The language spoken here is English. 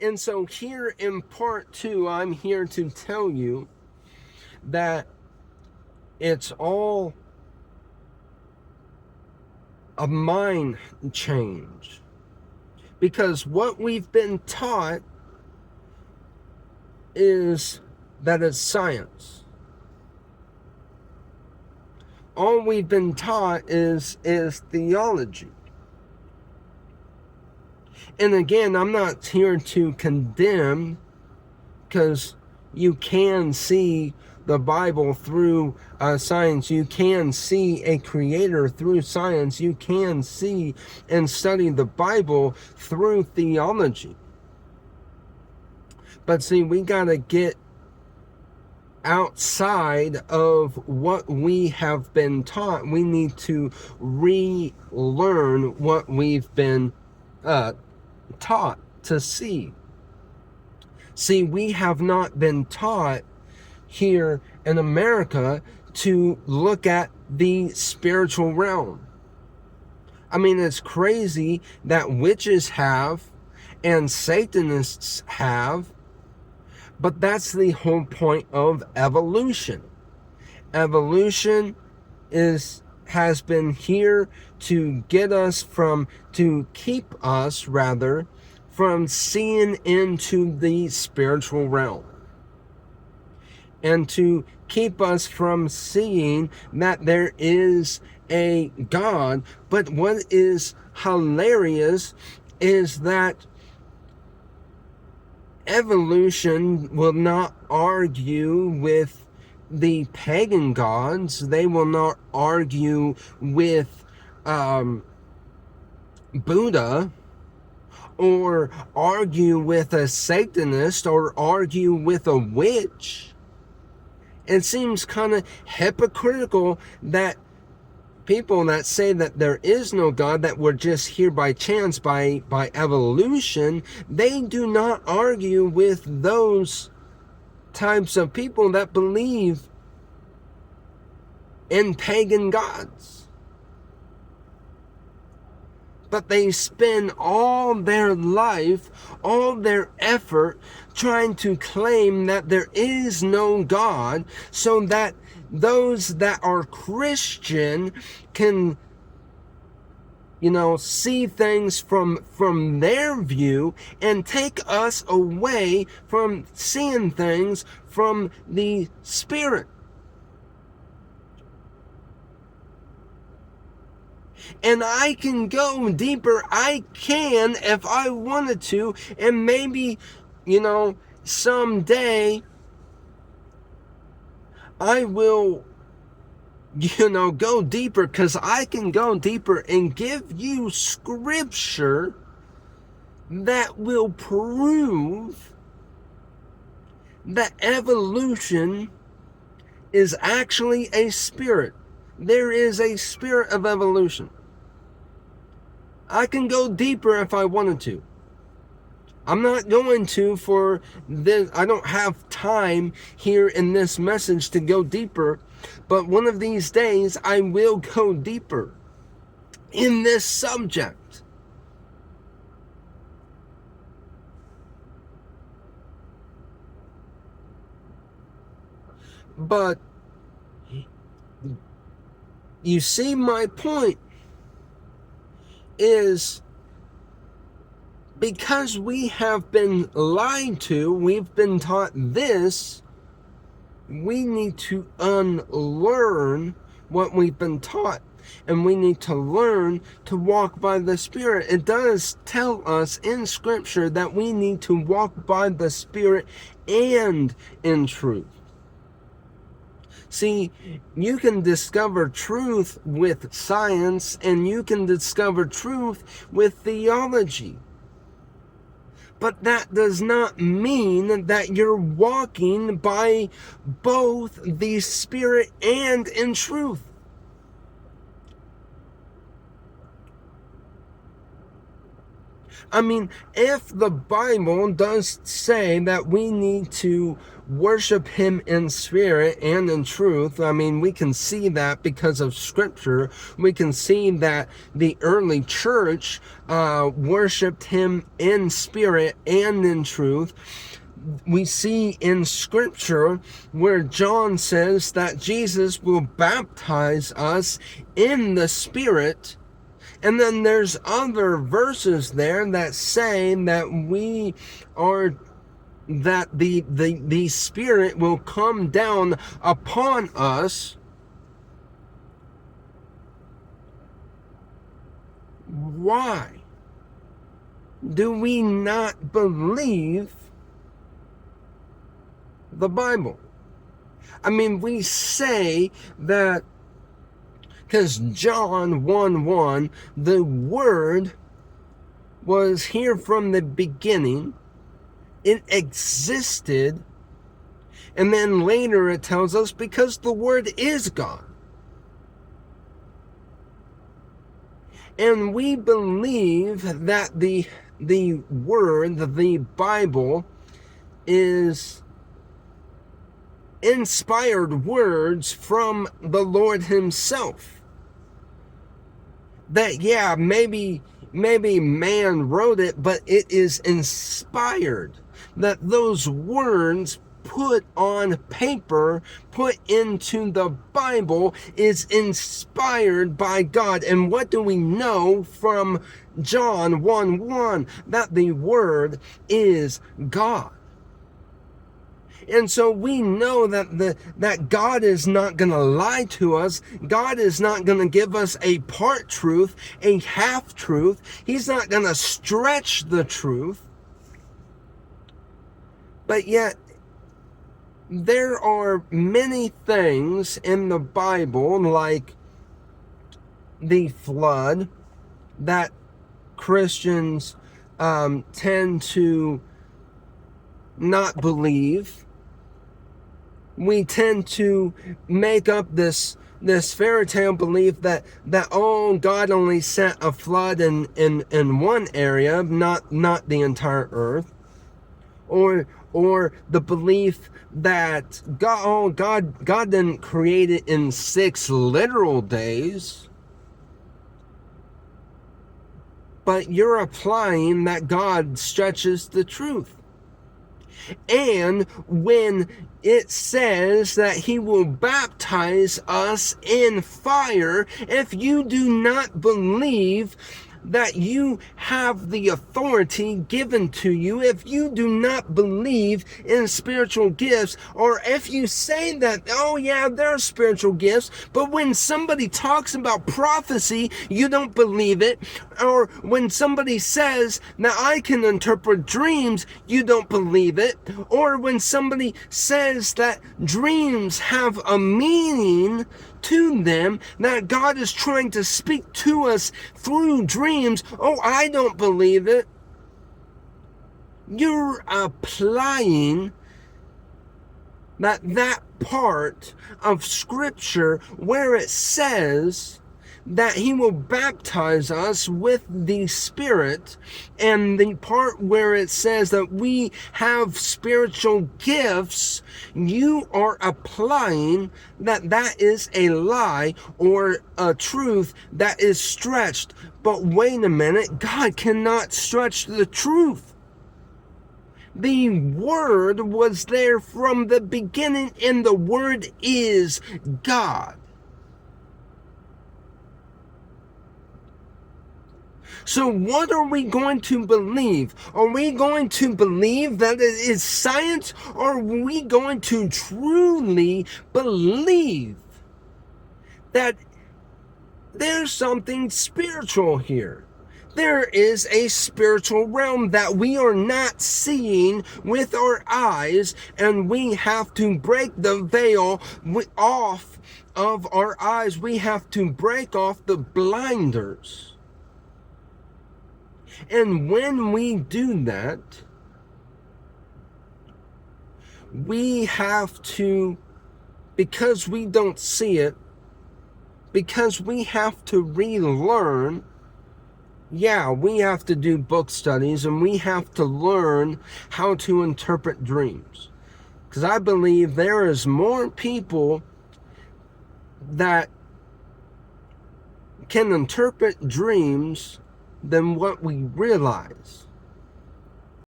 And so here in part 2, I'm here to tell you that it's all a mind change. Because what we've been taught is that it's science. All we've been taught is theology. And again, I'm not here to condemn, because you can see the Bible through science. You can see a creator through science. You can see and study the Bible through theology. But see, we got to get outside of what we have been taught. We need to relearn what we've been taught to see. See, we have not been taught here in America to look at the spiritual realm. I mean, it's crazy that witches have and Satanists have, but that's the whole point of evolution. Evolution has been here to get us to keep us from seeing into the spiritual realm, and to keep us from seeing that there is a God. But what is hilarious is that evolution will not argue with the pagan gods. They will not argue with Buddha, or argue with a Satanist, or argue with a witch. It seems kind of hypocritical that people that say that there is no God, that we're just here by chance, by evolution, they do not argue with those types of people that believe in pagan gods. But they spend all their life, all their effort, trying to claim that there is no God, so that those that are Christian can, see things from their view, and take us away from seeing things from the Spirit. And I can go deeper. I can, if I wanted to. And maybe, someday I will, go deeper, because I can go deeper and give you scripture that will prove that evolution is actually a spirit. There is a spirit of evolution. I can go deeper if I wanted to. I'm not going to for this. I don't have time here in this message to go deeper. But one of these days, I will go deeper in this subject. But you see, my point is, because we have been lied to, we've been taught this, we need to unlearn what we've been taught. And we need to learn to walk by the Spirit. It does tell us in Scripture that we need to walk by the Spirit and in truth. See, you can discover truth with science, and you can discover truth with theology. But that does not mean that you're walking by both the Spirit and in truth. I mean, if the Bible does say that we need to worship him in spirit and in truth. I mean, we can see that because of scripture. We can see that the early church worshiped him in spirit and in truth. We see in scripture where John says that Jesus will baptize us in the Spirit. And then there's other verses there that say that we are, that the Spirit will come down upon us. Why do we not believe the Bible? I mean, we say that because John 1:1, the Word was here from the beginning, it existed, and then later it tells us because the Word is God. And we believe that the Word, the Bible, is inspired words from the Lord himself. That, yeah, maybe man wrote it, but it is inspired. That those words put on paper, put into the Bible, is inspired by God. And what do we know from John 1:1? That the Word is God. And so we know that God is not going to lie to us. God is not going to give us a part truth, a half truth. He's not going to stretch the truth. But yet, there are many things in the Bible, like the flood, that Christians tend to not believe. We tend to make up this fairy tale belief that oh, God only sent a flood in one area, not the entire earth, or the belief that God didn't create it in 6 literal days. But you're applying that God stretches the truth. And when it says that he will baptize us in fire, if you do not believe that you have the authority given to you, if you do not believe in spiritual gifts, or if you say that, oh yeah, there are spiritual gifts, but when somebody talks about prophecy, you don't believe it, or when somebody says that I can interpret dreams, you don't believe it, or when somebody says that dreams have a meaning to them, that God is trying to speak to us through dreams, oh, I don't believe it. You're applying that part of Scripture where it says that he will baptize us with the Spirit, and the part where it says that we have spiritual gifts, you are applying that is a lie or a truth that is stretched. But wait a minute, God cannot stretch the truth. The Word was there from the beginning, and the Word is God. So what are we going to believe? Are we going to believe that it is science, or are we going to truly believe that there's something spiritual here? There is a spiritual realm that we are not seeing with our eyes, and we have to break the veil off of our eyes. We have to break off the blinders. And when we do that, we have to, because we don't see it, because we have to relearn, yeah, we have to do book studies, and we have to learn how to interpret dreams. Because I believe there is more people that can interpret dreams than what we realize.